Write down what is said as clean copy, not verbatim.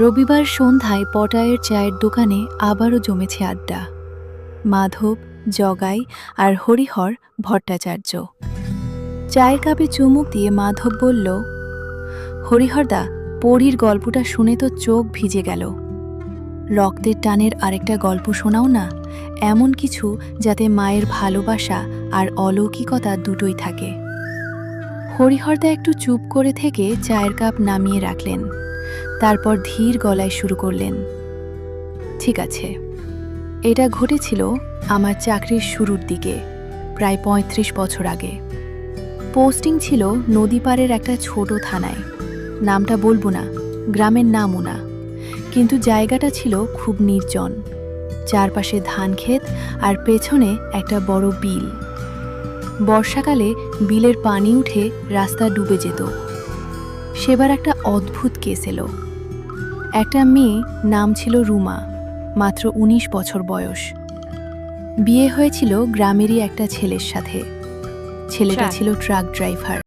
রবিবার সন্ধ্যায় পটায়ের চায়ের দোকানে আবারও জমেছে আড্ডা। মাধব, জগাই আর হরিহর ভট্টাচার্য। চায়ের কাপে চুমুক দিয়ে মাধব বলল, হরিহরদা, পরীর গল্পটা শুনে তো চোখ ভিজে গেল। রক্তের টানের আরেকটা গল্প শোনাও না, এমন কিছু যাতে মায়ের ভালোবাসা আর অলৌকিকতা দুটোই থাকে। হরিহরদা একটু চুপ করে থেকে চায়ের কাপ নামিয়ে রাখলেন, তারপর ধীর গলায় শুরু করলেন, ঠিক আছে, এটা ঘটেছিল আমার চাকরির শুরুর দিকে, প্রায় ৩৫ বছর আগে। পোস্টিং ছিল নদীপাড়ের একটা ছোট থানায়। নামটা বলবো না, গ্রামের নামও না, কিন্তু জায়গাটা ছিল খুব নির্জন। চারপাশে ধান ক্ষেত আর পেছনে একটা বড় বিল। বর্ষাকালে বিলের পানি উঠে রাস্তা ডুবে যেত। সেবার একটা অদ্ভুত কেস এলো। একটা মেয়ে, নাম ছিল রুমা, মাত্র ১৯ বছর বয়স। বিয়ে হয়েছিল গ্রামেরই একটা ছেলের সাথে। ছেলেটা ছিল ট্রাক ড্রাইভার।